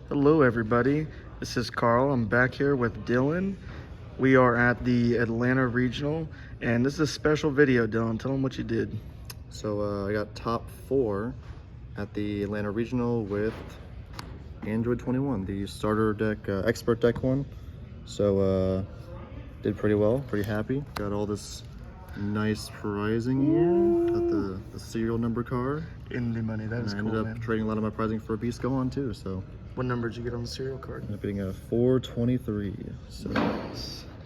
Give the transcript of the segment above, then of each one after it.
Hello everybody, this is Carl. I'm back here with Dylan. We are at the Atlanta Regional, and this is a special video. Dylan, tell them what you did. So I got top 4 at the Atlanta Regional with Android 21, the starter deck, expert deck one. So did pretty well, pretty happy. Got all this nice prizing here. Got the serial number card. Indie money, that is cool, I ended up man. trading a lot of my prizing for a Beast Go on too, so. What number did you get on the serial card? Ended up getting a 423, so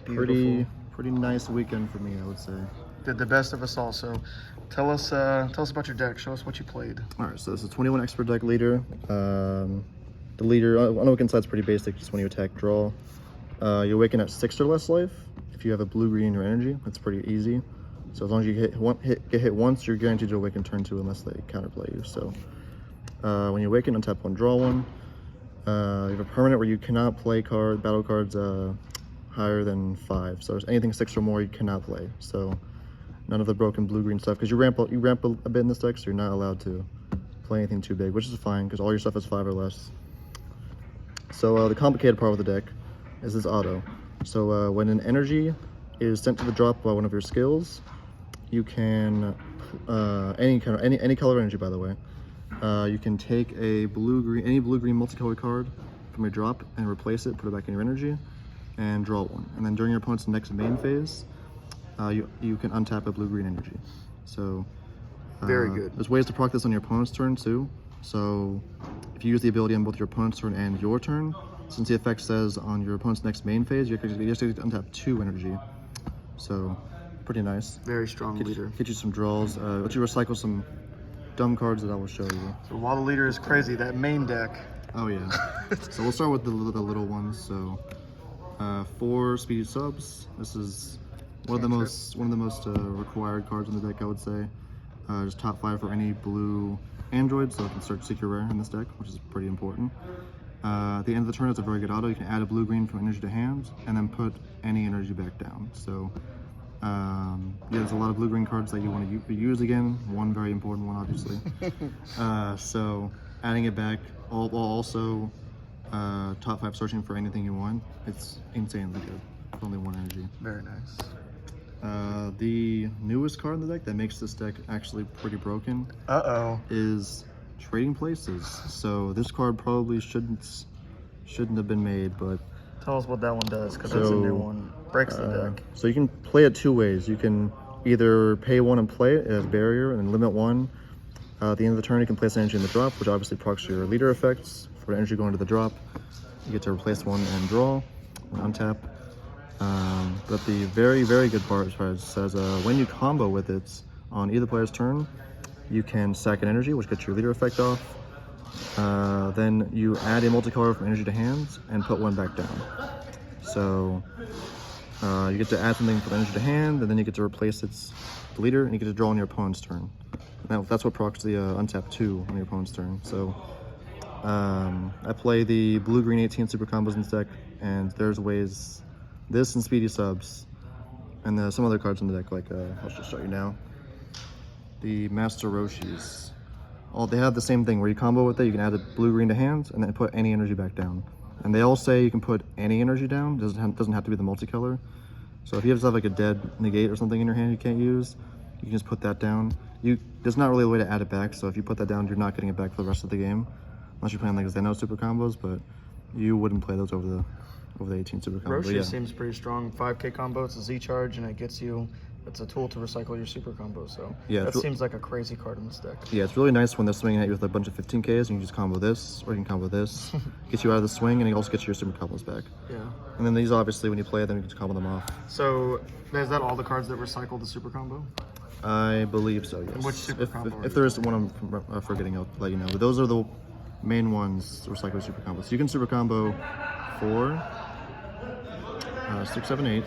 Beautiful. pretty nice weekend for me, I would say. Did the best of us all. So tell us about your deck. Show us what you played. All right, so this is 21 expert deck leader. The leader on the weekend side's pretty basic. Just when you attack, draw. You awaken at 6 or less life. If you have a blue-green in your energy, that's pretty easy. So as long as you get hit once, you're guaranteed to awaken turn 2 unless they counterplay you. So when you awaken, untap 1, draw 1. You have a permanent where you cannot play battle cards higher than 5. So there's anything 6 or more you cannot play. So none of the broken blue-green stuff, because you ramp a bit in this deck, so you're not allowed to play anything too big, which is fine because all your stuff is 5 or less. So the complicated part with the deck is this auto. So when an energy is sent to the drop by one of your skills, you can any color energy, by the way. You can take any blue-green multicolored card from your drop and replace it, put it back in your energy, and draw 1. And then during your opponent's next main phase, you can untap a blue-green energy. So Very good. There's ways to proc this on your opponent's turn too. So if you use the ability on both your opponent's turn and your turn, since the effect says on your opponent's next main phase, you just have to untap 2 energy. So pretty nice. Very strong leader. Get you some draws. Let you recycle some dumb cards that I will show you. So while the leader is crazy, that main deck. Oh yeah. So we'll start with the little ones. So 4 speedy subs. This is one of the most required cards in the deck, I would say. Just top 5 for any blue android, so I can start secret rare in this deck, which is pretty important. At the end of the turn, it's a very good auto. You can add a blue-green from energy to hand, and then put any energy back down. So yeah, there's a lot of blue-green cards that you want to use again. One very important one, obviously. So adding it back, also top 5 searching for anything you want. It's insanely good. With only 1 energy. Very nice. The newest card in the deck that makes this deck actually pretty broken is Trading Places. So this card probably shouldn't have been made, but Tell us what that one does, because it's a new one. Breaks the deck. So you can play it 2 ways. You can either pay 1 and play it as barrier and limit 1. At the end of the turn, you can place energy in the drop, which obviously procs your leader effects. For energy going to the drop, you get to replace 1 and draw, and untap. But the very, very good part says when you combo with it on either player's turn, you can sack an energy, which gets your leader effect off. Then you add a multicolor from energy to hands and put 1 back down. So you get to add something from energy to hand, and then you get to replace its leader, and you get to draw on your opponent's turn. Now that's what procs the untap 2 on your opponent's turn. So I play the blue-green 18 super combos in this deck, and there's ways. This and speedy subs, and some other cards in the deck, like I'll just show you now. The Master Roshis. They have the same thing where you combo with it. You can add a blue-green to hand, and then put any energy back down. And they all say you can put any energy down. Doesn't have to be the multicolor. So if you have like a dead negate or something in your hand you can't use, you can just put that down. There's not really a way to add it back. So if you put that down, you're not getting it back for the rest of the game, unless you're playing like Zeno super combos. But you wouldn't play those over the 18 super combo. Roshi seems pretty strong. 5k combo, it's a Z charge, and it gets you, it's a tool to recycle your super combo. So yeah, that seems like a crazy card in this deck. Yeah, it's really nice when they're swinging at you with a bunch of 15ks, and you can just combo this, or you can combo this. Gets you out of the swing, and it also gets your super combos back. Yeah. And then these, obviously, when you play them, you can just combo them off. So is that all the cards that recycle the super combo? I believe so, yes. And which super combo? If there is one I'm forgetting, I'll let you know. But those are the main ones to recycle super combos. So you can super combo 4, 6, 7, 8.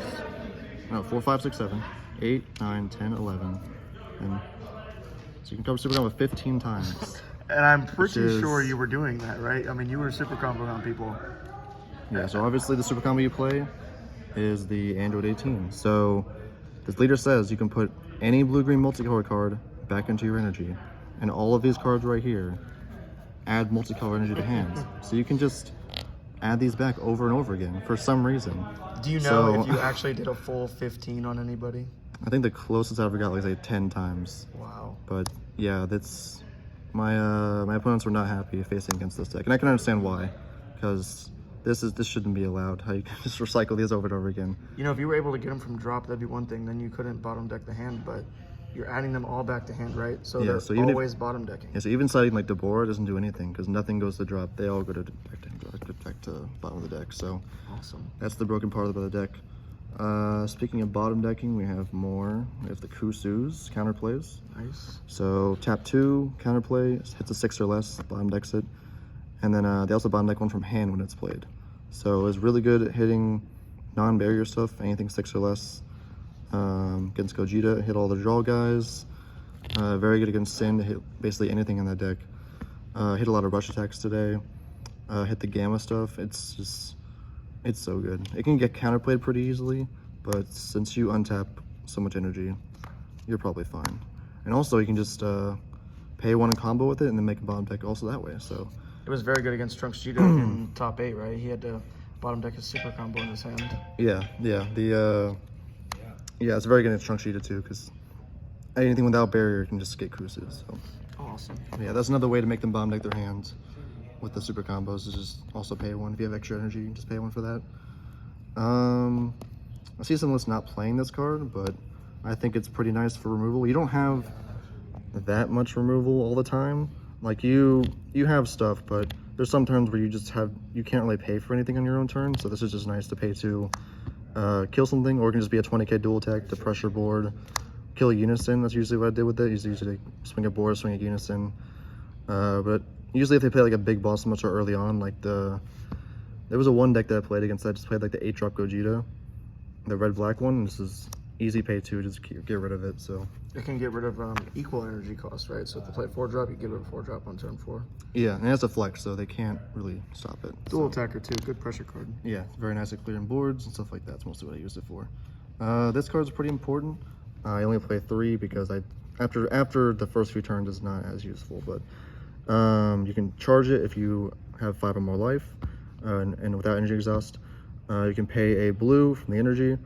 No, 4, 5, 6, 7, 8, 9, 10, 11. And so you can cover super combo 15 times. And I'm pretty sure you were doing that, right? I mean, you were super comboing on people. Yeah, so obviously the super combo you play is the Android 18. So this leader says you can put any blue-green multicolor card back into your energy. And all of these cards right here add multicolor energy to hand. So you can just add these back over and over again for some reason. Do you know if you actually did a full 15 on anybody? I think the closest I ever got like 10 times. Wow. But yeah, that's my my opponents were not happy facing against this deck, and I can understand why, because this shouldn't be allowed. How you can just recycle these over and over again. You know, if you were able to get them from drop, that'd be one thing. Then you couldn't bottom deck the hand, but you're adding them all back to hand, right? So Yeah, they're so even always bottom decking. Yeah, so even siding like Sideboard doesn't do anything because nothing goes to drop. They all go to back to bottom of the deck. So Awesome. that's the broken part of the deck. Speaking of bottom decking, we have more. We have the Kusus counterplays. Nice. So tap 2, counterplay, hits a 6 or less, bottom decks it. And then they also bottom deck one from hand when it's played. So it's really good at hitting non-barrier stuff, anything 6 or less. Against Gogeta, hit all the draw guys. Very good against Sin to hit basically anything in that deck. Hit a lot of rush attacks today. Hit the Gamma stuff. It's so good. It can get counterplayed pretty easily, but since you untap so much energy, you're probably fine. And also you can just pay 1 and combo with it and then make a bottom deck also that way. So It was very good against Trunks Cheetah in top 8, right? He had to bottom deck his super combo in his hand. yeah, it's very good against Trunk Cheetah too, because anything without barrier can just get Kusus. So Awesome. yeah, that's another way to make them bottom deck their hands with the super combos, is just also pay 1. If you have extra energy, you can just pay 1 for that. I see some lists not playing this card, but I think it's pretty nice for removal. You don't have that much removal all the time. Like you have stuff, but there's some turns where you can't really pay for anything on your own turn. So this is just nice to pay to kill something, or it can just be a 20k dual attack to pressure board, kill a Unison. That's usually what I did with it. Usually swing a board, swing a Unison. But usually if they play like a big boss much early on, like there was a one deck that I played against that just played like the 8-drop Gogeta, the red-black one. This is easy pay 2, just get rid of it. So It can get rid of equal energy cost, right? So if they play 4-drop, you get rid of 4-drop on turn 4. yeah, and it has a flex, so they can't really stop it. Dual attacker too, good pressure card. Yeah, it's very nice at clearing boards and stuff like that. That's mostly what I used it for. This card's pretty important. I only play 3 because after the first few turns is not as useful, but you can charge it if you have 5 or more life, and without energy exhaust. You can pay a blue from the energy,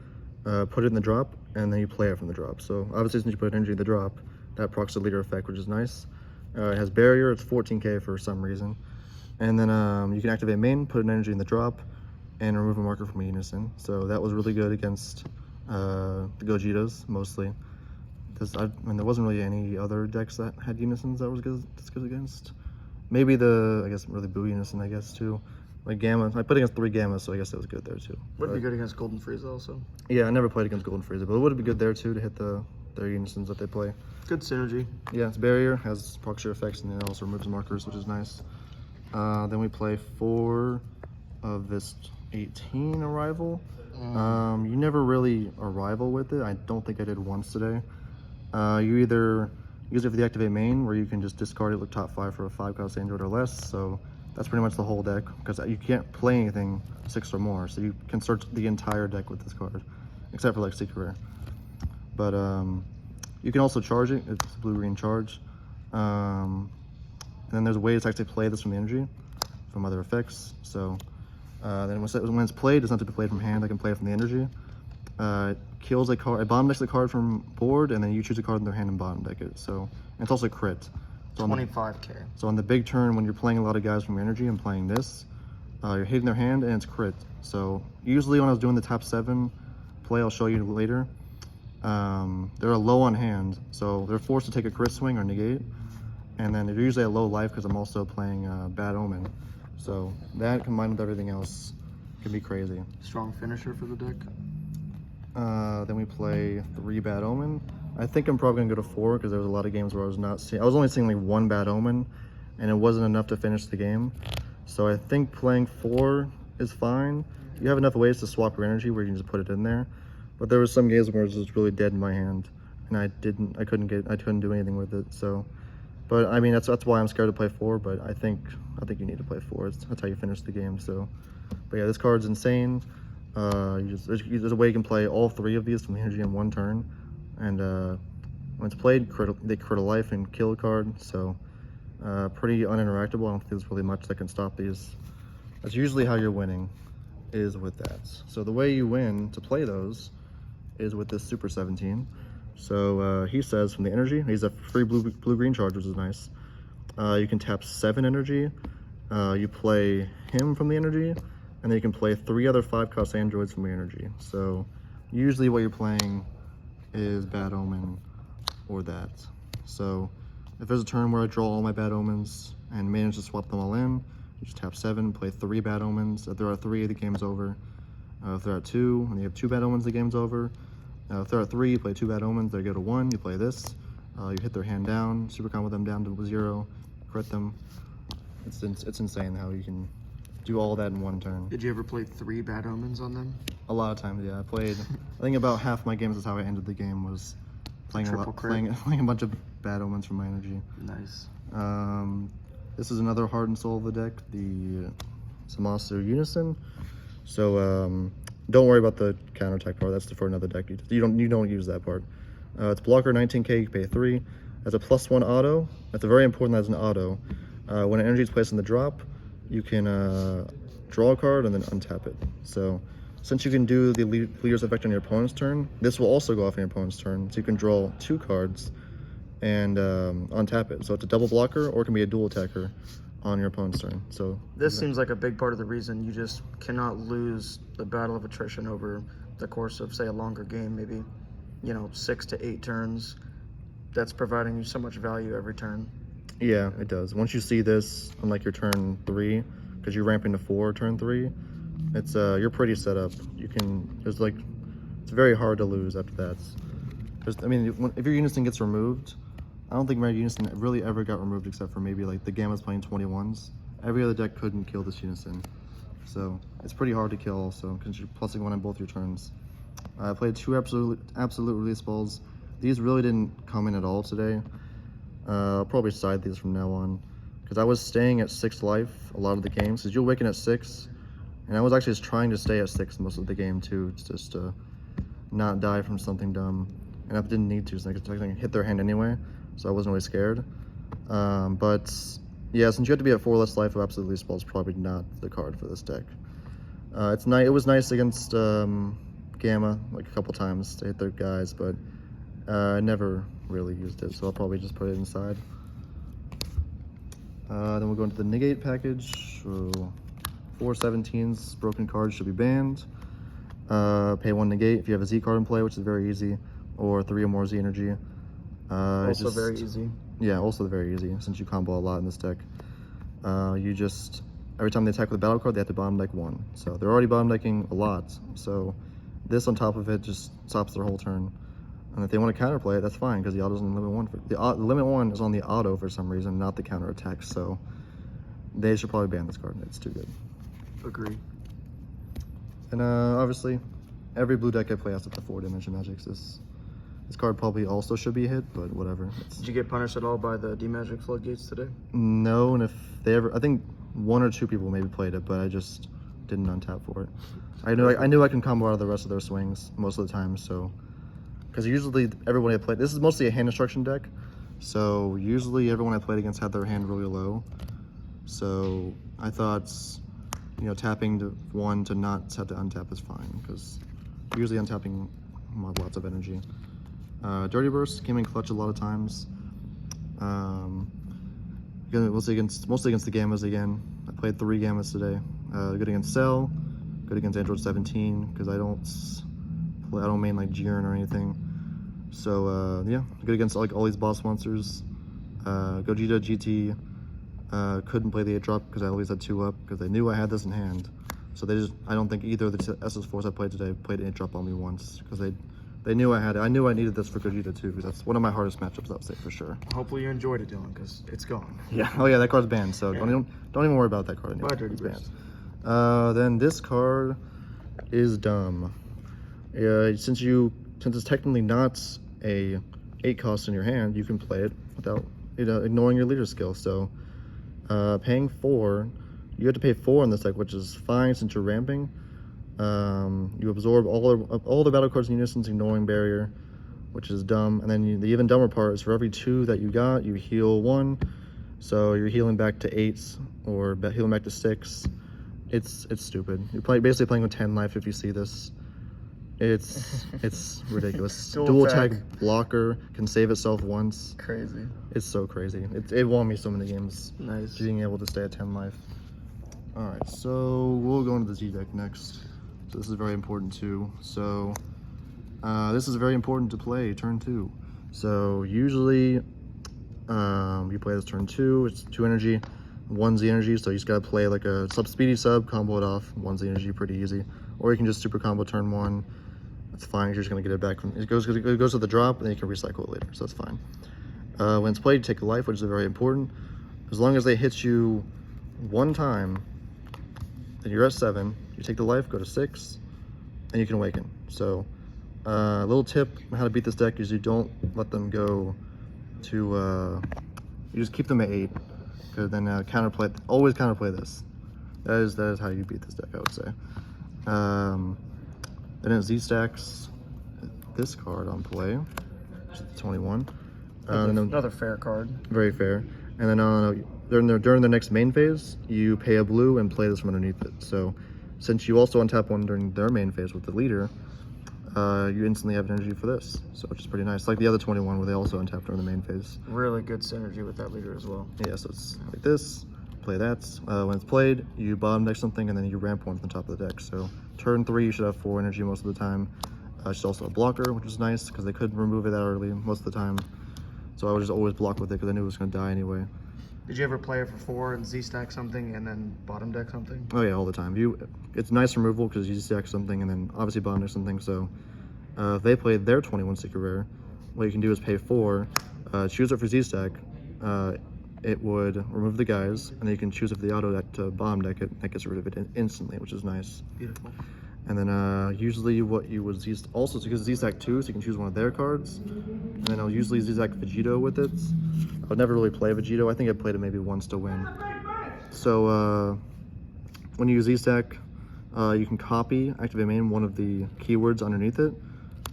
put it in the drop, and then you play it from the drop. So obviously since you put energy in the drop, that procs the leader effect, which is nice. It has barrier, it's 14k for some reason. And then you can activate main, put an energy in the drop, and remove a marker from Unison. So that was really good against the Gogetas, mostly. Because there wasn't really any other decks that had Unisons that was good against. Maybe I guess really Boo Unison, I guess, too. Like Gamma, I played against 3 Gammas, so I guess that was good there too. Would be good against Golden Frieza also. Yeah, I never played against Golden Frieza, but it would be good there too to hit their Unisons that they play. Good synergy. Yeah, it's barrier, has proxy effects, and it also removes markers, which is nice. Then we play 4 of this 18 arrival. You never really arrival with it. I don't think I did once today. You either use it for the activate main, where you can just discard it, look top 5 for a 5-cost android or less. So that's pretty much the whole deck, because you can't play anything 6 or more. So you can search the entire deck with this card, except for like Secret Rare. But you can also charge it. It's a blue-green charge. And then there's ways to actually play this from the energy, from other effects. So then when it's played, it's not to be played from hand. I can play it from the energy. It kills a card. It bottom decks the card from board, and then you choose a card in their hand and bottom deck it. So and it's also crit. So 25k. So on the big turn, when you're playing a lot of guys from your energy and playing this, you're hitting their hand and it's crit. So usually when I was doing the top 7 play, I'll show you later, they're a low on hand, so they're forced to take a crit swing or negate, and then they're usually at low life because I'm also playing Bad Omen. So that combined with everything else can be crazy. Strong finisher for the deck. Then we play 3 Bad Omen. I think I'm probably gonna go to 4 because there was a lot of games where I was only seeing like 1 Bad Omen, and it wasn't enough to finish the game. So I think playing 4 is fine. You have enough ways to swap your energy where you can just put it in there. But there was some games where it was just really dead in my hand, and I couldn't do anything with it. So, but I mean that's why I'm scared to play 4. But I think you need to play 4. That's how you finish the game. So, but yeah, this card's insane. There's a way you can play all 3 of these from the energy in 1 turn. And when it's played, they crit a life and kill a card, so pretty uninteractable. I don't think there's really much that can stop these That's usually how you're winning, is with that. So the way you win to play those is with this Super 17. So he says from the energy, he's a free blue-green charge, which is nice. You can tap 7 energy. You play him from the energy, and then you can play 3 other 5-cost androids from the energy. So usually what you're playing is Bad Omen or that. So if there's a turn where I draw all my Bad Omens and manage to swap them all in, you just tap 7, play 3 Bad Omens. If there are 3, the game's over. If there are 2, and you have 2 Bad Omens, the game's over. If there are 3, you play 2 Bad Omens, they go to 1, you play this. You hit their hand down, super combo them down to 0, crit them. It's insane how you can do all that in one turn. Did you ever play 3 Bad Omens on them? A lot of times, yeah. I think about half my games is how I ended the game, was playing playing a bunch of Bad Omens from my energy. Nice. This is another heart and soul of the deck, the Zamasu Unison. So don't worry about the counterattack part. That's for another deck. You don't use that part. It's blocker 19k. You pay 3. As a +1 auto. That's very important. As an auto. When an energy is placed in the drop, you can draw a card and then untap it. So since you can do the leader's effect on your opponent's turn, this will also go off on your opponent's turn. So you can draw 2 cards and untap it. So it's a double blocker, or it can be a dual attacker on your opponent's turn. So this seems like a big part of the reason you just cannot lose the battle of attrition over the course of, say, a longer game, maybe, 6 to 8 turns. That's providing you so much value every turn. Yeah, it does. Once you see this on like your turn 3, because you're ramping to 4 turn 3, it's you're pretty set up. It's very hard to lose after that. If your Unison gets removed, I don't think my Unison really ever got removed except for maybe like the Gamma's playing 21s. Every other deck couldn't kill this Unison. So it's pretty hard to kill also, because you're +1 on both your turns. I played 2 absolute release balls. These really didn't come in at all today. I'll probably side these from now on, because I was staying at 6 life a lot of the games, because you'll awaken at 6, and I was actually just trying to stay at 6 most of the game too, just to not die from something dumb. And I didn't need to, so I could hit their hand anyway, so I wasn't really scared. But yeah, since you have to be at 4 less life, of absolute release ball is probably not the card for this deck. It was nice against Gamma like a couple times to hit their guys, but I never really used it, so I'll probably just put it inside. Then we'll go into the Negate package. So 4 17s, broken cards should be banned. Pay 1 Negate if you have a Z card in play, which is very easy, or 3 or more Z energy. Also very easy. Yeah, also very easy, since you combo a lot in this deck. Every time they attack with a battle card, they have to bottom deck 1. So they're already bottom decking a lot, so this on top of it just stops their whole turn. And if they want to counterplay it, that's fine, because the auto's on limit 1. The limit 1 is on the auto for some reason, not the counter attack. So they should probably ban this card. It's too good. Agree. And obviously, every blue deck I play has the 4-dimension magics. This card probably also should be a hit, but whatever. Did you get punished at all by the D-Magic floodgates today? No, and if they ever, I think 1 or 2 people maybe played it, but I just didn't untap for it. I knew I can combo out of the rest of their swings most of the time, so. Because usually everyone I played, this is mostly a hand destruction deck, so usually everyone I played against had their hand really low. So I thought, tapping to 1 to not have to untap is fine, because usually untapping lots of energy. Dirty Burst came in clutch a lot of times. Mostly against the Gammas again. I played 3 Gammas today. Good against Cell, good against Android 17, because I don't main like Jiren or anything. So yeah, good against like all these boss monsters. Gogeta GT couldn't play the 8-drop because I always had 2 up, because they knew I had this in hand. So I don't think either of the SS4s I played today played an 8-drop on me once, because they knew I had it. I knew I needed this for Gogeta too, because that's one of my hardest matchups, I would say, for sure. Hopefully you enjoyed it, Dylan, because it's gone. Yeah. Oh yeah, that card's banned, so yeah. don't even worry about that card anymore. Bye, Dirty It's Burst. banned. Then this card is dumb. Since it's technically not a 8 cost in your hand, you can play it without ignoring your leader skill. So paying 4, you have to pay 4 in this deck, which is fine since you're ramping. You absorb all the battle cards in Unison's ignoring barrier, which is dumb. And then the even dumber part is for every 2 that you got, you heal 1. So you're healing back to 8s or healing back to 6. It's stupid. You're basically playing with 10 life if you see this. It's ridiculous. Dual attack blocker can save itself once. Crazy. It's so crazy. It won me so many games. Nice. Being able to stay at 10 life. All right, so we'll go into the Z deck next. So this is very important too. So this is very important to play turn 2. So usually you play this turn 2. It's 2 energy, 1 Z energy. So you just gotta play like a speedy sub, combo it off. 1 Z energy, pretty easy. Or you can just super combo turn 1. That's fine. You're just gonna get it back from it goes to the drop, and then you can recycle it later. So that's fine. When it's played, you take a life, which is very important. As long as they hit you 1 time, then you're at 7. You take the life, go to 6, and you can awaken. So a little tip on how to beat this deck is you don't let them go to you just keep them at 8, because then always counterplay this. That is how you beat this deck, I would say. Then it Z stacks this card on play, which is 21. Another fair card. Very fair. And then during the next main phase, you pay a blue and play this from underneath it. So since you also untap one during their main phase with the leader, you instantly have energy for this. So which is pretty nice. Like the other 21 where they also untap during the main phase. Really good synergy with that leader as well. Yeah, so it's like this. Play that. When it's played, you bottom deck something and then you ramp one from the top of the deck. So turn 3, you should have 4 energy most of the time. It's also a blocker, which is nice because they couldn't remove it that early most of the time. So I would just always block with it because I knew it was going to die anyway. Did you ever play it for 4 and Z stack something and then bottom deck something? Oh yeah, all the time. It's nice removal because you Z stack something and then obviously bottom deck something. So if they played their 21 secret rare, what you can do is pay 4, choose it for Z stack. It would remove the guys, and then you can choose if the auto deck to bottom deck it. That gets rid of it instantly, which is nice. Beautiful. And then usually what you would also because Z stack 2, so you can choose one of their cards. And then I'll usually Z stack Vegito with it. I would never really play Vegito. I think I played it maybe once to win. So when you use Z stack, you can copy activate main one of the keywords underneath it.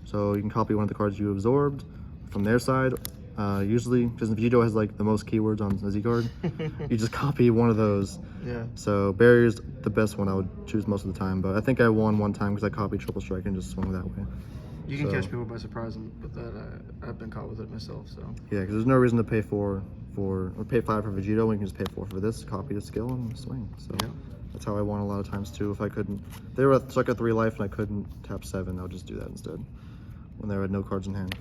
So you can copy one of the cards you absorbed from their side. Usually, because Vegito has like the most keywords on the Z card, you just copy one of those. Yeah. So barrier's the best one I would choose most of the time, but I think I won one time because I copied triple strike and just swung that way. You can catch people by surprise with that. I've been caught with it myself. So yeah, because there's no reason to pay 4 or pay 5 for Vegito when you can just pay 4 for this, copy the skill and swing. So yeah. That's how I won a lot of times too. If I couldn't, they were stuck at 3 life and I couldn't tap 7, I would just do that instead when they had no cards in hand.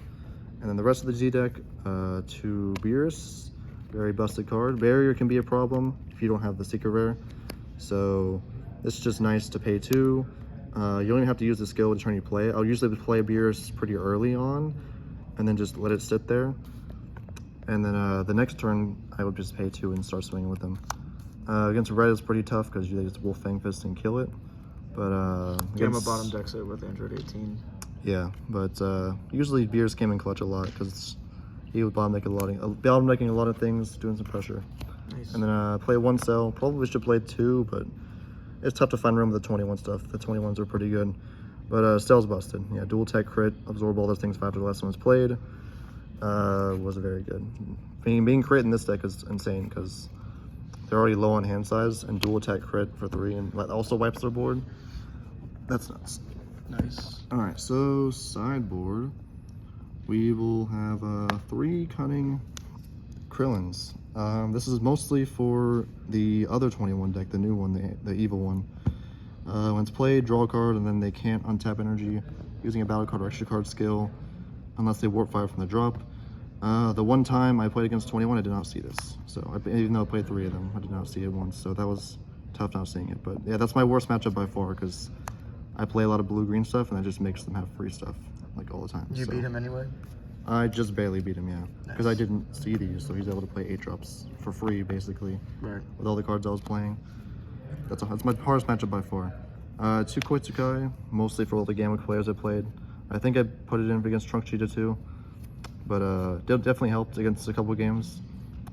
And then the rest of the Z deck, 2 Beerus, very busted card. Barrier can be a problem if you don't have the secret rare. So this is just nice to pay 2. You don't even have to use the skill to turn you play. I'll usually play Beerus pretty early on and then just let it sit there. And then the next turn, I would just pay 2 and start swinging with them. Against red, it's pretty tough because you just Wolf Fang Fist and kill it. But get him a bottom deck set with Android 18. Yeah, but usually Beers came in clutch a lot because he was bottom decking a lot of things, doing some pressure. Nice. And then play 1 cell. Probably should play 2, but it's tough to find room with the 21 stuff. The 21s are pretty good, but cell's busted. Yeah, dual tech crit, absorb all those things after the last one was played. Was very good. Being crit in this deck is insane because they're already low on hand size, and dual attack crit for 3 and also wipes their board. That's nuts. Nice. All right, so sideboard, we will have 3 cunning Krillins. This is mostly for the other 21 deck, the new one, the evil one. When it's played, draw a card, and then they can't untap energy using a battle card or extra card skill unless they warp fire from the drop. The one time I played against 21, I did not see this. So even though I played 3 of them, I did not see it once. So that was tough not seeing it. But yeah, that's my worst matchup by far because I play a lot of blue-green stuff, and that just makes them have free stuff like all the time. Did you beat him anyway? I just barely beat him, yeah. Because Nice. I didn't see these, so he's able to play 8 drops for free, basically. Right. With all the cards I was playing. That's my hardest matchup by far. 2 Koitsukai, mostly for all the Gamma players I played. I think I put it in against Trunk Cheetah too. But definitely helped against a couple of games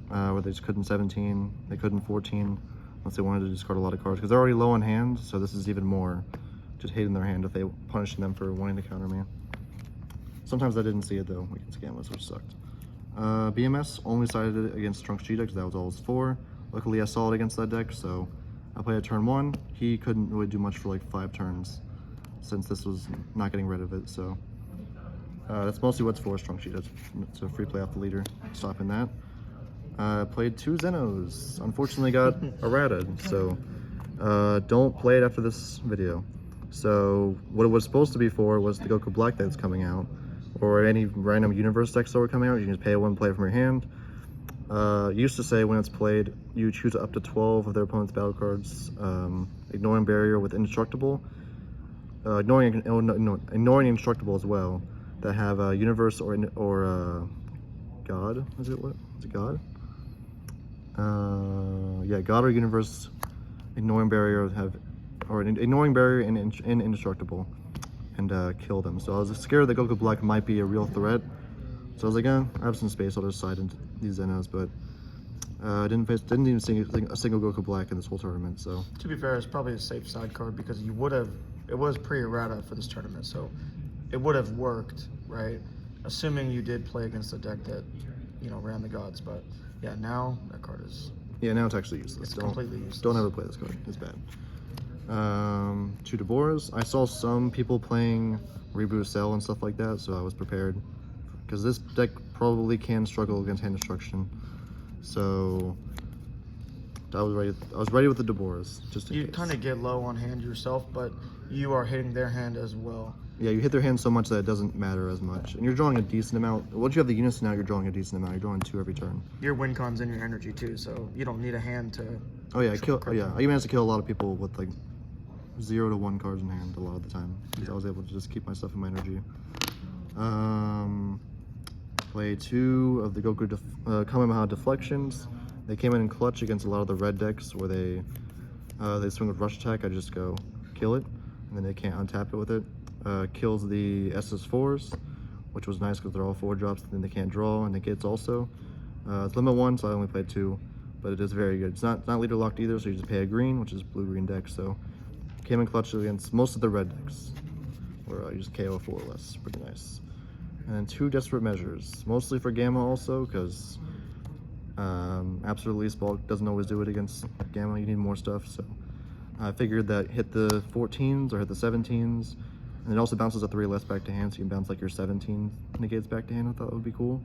where they just couldn't 17, they couldn't 14, unless they wanted to discard a lot of cards. Because they're already low on hand, so this is even more just hating their hand if they punishing them for wanting to counter me. Sometimes I didn't see it though against Gammas, which sucked. BMS only sided it against Trunks Cheetah because that was all it was for. Luckily I saw it against that deck, so I played it turn 1. He couldn't really do much for like 5 turns since this was not getting rid of it, so that's mostly what's for. Strong Sheet. It's a free play off the leader, stopping that. Played 2 Zenos. Unfortunately got errated, so don't play it after this video. So what it was supposed to be for was the Goku Black that's coming out, or any random universe decks that were coming out. You can just pay 1 play from your hand. It used to say when it's played, you choose up to 12 of their opponent's battle cards, ignoring barrier with indestructible, ignoring indestructible as well, that have a universe or God. Is it what? Is it God? Yeah, God or universe, ignoring barrier ignoring barrier and indestructible, and kill them. So I was scared that Goku Black might be a real threat. So I was like, I have some space, I'll just side into these Zenos, but didn't even see a single Goku Black in this whole tournament. So to be fair, it's probably a safe side card because you would have. It was pre-errata for this tournament, so it would have worked, right? Assuming you did play against a deck that, ran the gods. But yeah, now that card is. Yeah, now it's actually useless. It's completely useless. Don't ever play this card. It's bad. 2 Deborahs. I saw some people playing Reboot Cell and stuff like that, so I was prepared. Because this deck probably can struggle against hand destruction. So I was ready with the Deborahs, just in case. You kind of get low on hand yourself, but you are hitting their hand as well. Yeah, you hit their hand so much that it doesn't matter as much. And you're drawing a decent amount. Once you have the Unison out, you're drawing a decent amount. You're drawing 2 every turn. Your win con's in your energy too, so you don't need a hand to. Oh yeah, I managed to kill a lot of people with like 0 to 1 cards in hand a lot of the time. Because I was able to just keep myself in my energy. Play 2 of the Goku Kamehameha Deflections. They came in clutch against a lot of the red decks where they swing with Rush Attack. I just go kill it, and then they can't untap it with it. Kills the SS4s, which was nice because they're all 4-drops, and then they can't draw, and Negates also. It's limit 1, so I only played 2, but it is very good. It's not leader locked either, so you just pay a green, which is blue-green deck, so came in clutch against most of the red decks, where you just KO 4 or less. Pretty nice. And then 2 Desperate Measures, mostly for Gamma also, because Absolute Release Bulk doesn't always do it against Gamma. You need more stuff, so I figured that hit the 14s or hit the 17s, and it also bounces a 3 less back to hand, so you can bounce like your 17 Negates back to hand. I thought that would be cool.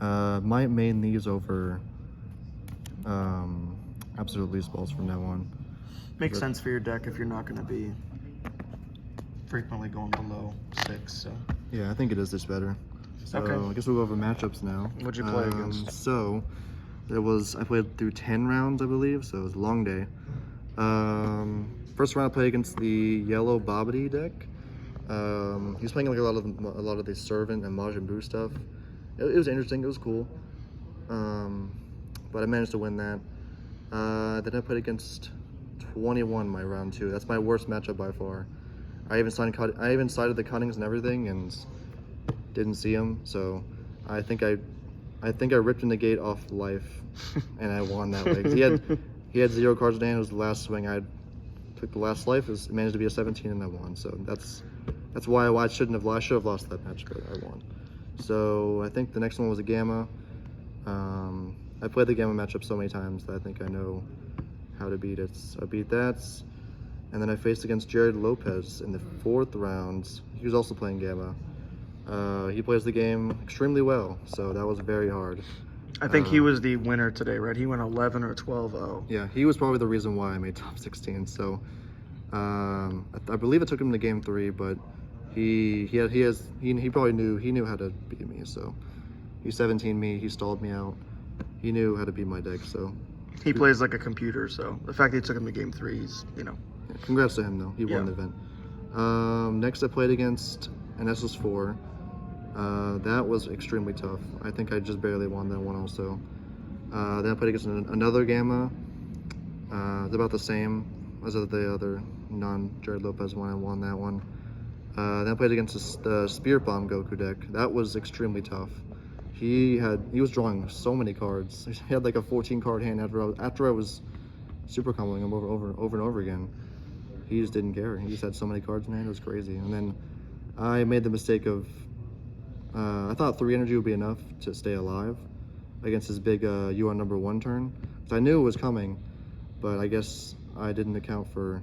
Might main these over Absolute Release Balls from now on. Makes sense for your deck if you're not going to be frequently going below 6, so. Yeah, I think it is just better. So okay. I guess we'll go over matchups now. What'd you play against? So I played through 10 rounds, I believe, so it was a long day. First round I played against the yellow Bobbity deck. He was playing like a lot of the Servant and Majin Buu stuff. It was interesting, it was cool. But I managed to win that. Then I played against 21 my round 2. That's my worst matchup by far. I even sided the cuttings and everything and didn't see him, so I think I ripped a Negate off life and I won that way. He had 0 cards in hand. It was the last swing. I took the last life. It managed to be a 17 and I won. So that's why I should have lost that match, but I won. So I think the next one was a Gamma. I played the Gamma matchup so many times that I think I know how to beat it. So I beat that. And then I faced against Jared Lopez in the 4th round. He was also playing Gamma. He plays the game extremely well, so that was very hard. I think he was the winner today, right? He went 11 or 12-0. Yeah, he was probably the reason why I made top 16. So I believe it took him to game 3, but he probably knew how to beat me. So he 17'd me, he stalled me out. He knew how to beat my deck. So he plays like a computer. So the fact that he took him to game 3, Yeah, congrats to him though. He won the event. Next I played against an SS4. That was extremely tough. I think I just barely won that one also. Then I played against another Gamma. It's about the same as the other non-Jared Lopez one. I won that one. Then I played against the Spirit Bomb Goku deck. That was extremely tough. He was drawing so many cards. He had like a 14-card hand after I was super comboing him over and over again. He just didn't care. He just had so many cards in hand. It was crazy. And then I made the mistake of I thought 3 energy would be enough to stay alive against his big you are number 1 turn. So I knew it was coming, but I guess I didn't account for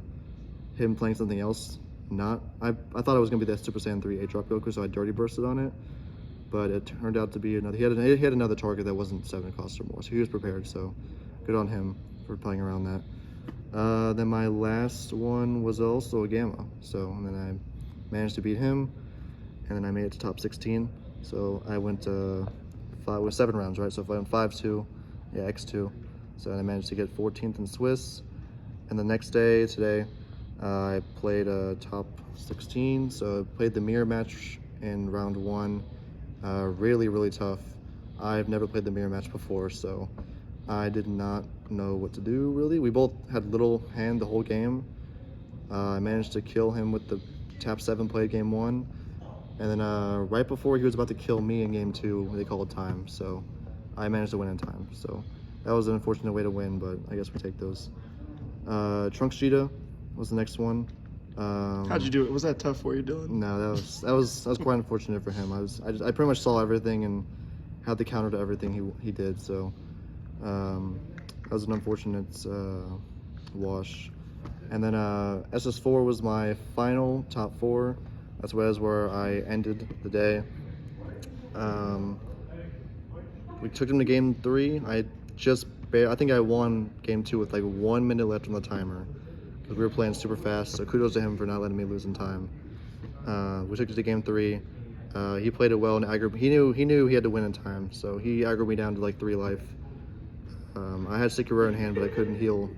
him playing something else. I thought it was gonna be that Super Saiyan 3 8-drop Goku, so I dirty bursted on it. But it turned out to be another. He had another target that wasn't 7 cost or more, so he was prepared. So good on him for playing around that. Then my last one was also a Gamma. So and then I managed to beat him, and then I made it to top 16. So I went 7 rounds, right? So if I went 5-2, yeah, X2. So I managed to get 14th in Swiss. And the next day, today, I played top 16. So I played the mirror match in round 1. Really, really tough. I've never played the mirror match before, so I did not know what to do, really. We both had little hand the whole game. I managed to kill him with the tap 7 played game 1. And then right before he was about to kill me in game 2, they called time. So I managed to win in time. So that was an unfortunate way to win, but I guess we take those. Trunks Cheetah was the next one. How'd you do it? Was that tough for you, Dylan? No, that was quite unfortunate for him. I pretty much saw everything and had the counter to everything he did. So that was an unfortunate wash. And then SS4 was my final top 4. That's where I ended the day. We took him to game 3. I think I won game 2 with like 1 minute left on the timer because we were playing super fast. So kudos to him for not letting me lose in time. We took it to game 3. He played it well and aggroed. He knew he had to win in time, so he aggroed me down to like 3 life. I had Sticky Rare in hand, but I couldn't heal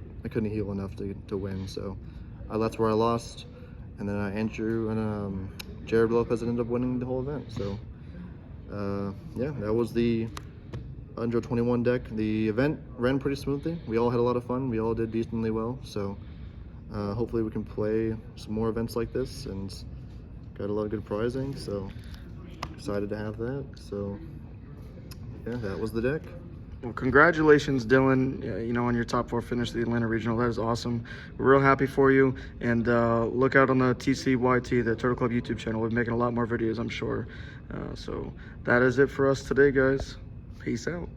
enough to win. So that's where I lost. And then Andrew and Jared Lopez ended up winning the whole event. So yeah, that was the under 21 deck. The event ran pretty smoothly. We all had a lot of fun. We all did decently well. So hopefully we can play some more events like this, and got a lot of good prizing. So excited to have that. So yeah, that was the deck. Well, congratulations, Dylan, on your top 4 finish at the Atlanta Regional. That is awesome. We're real happy for you. And look out on the TCYT, the Turtle Club YouTube channel. We're making a lot more videos, I'm sure. So that is it for us today, guys. Peace out.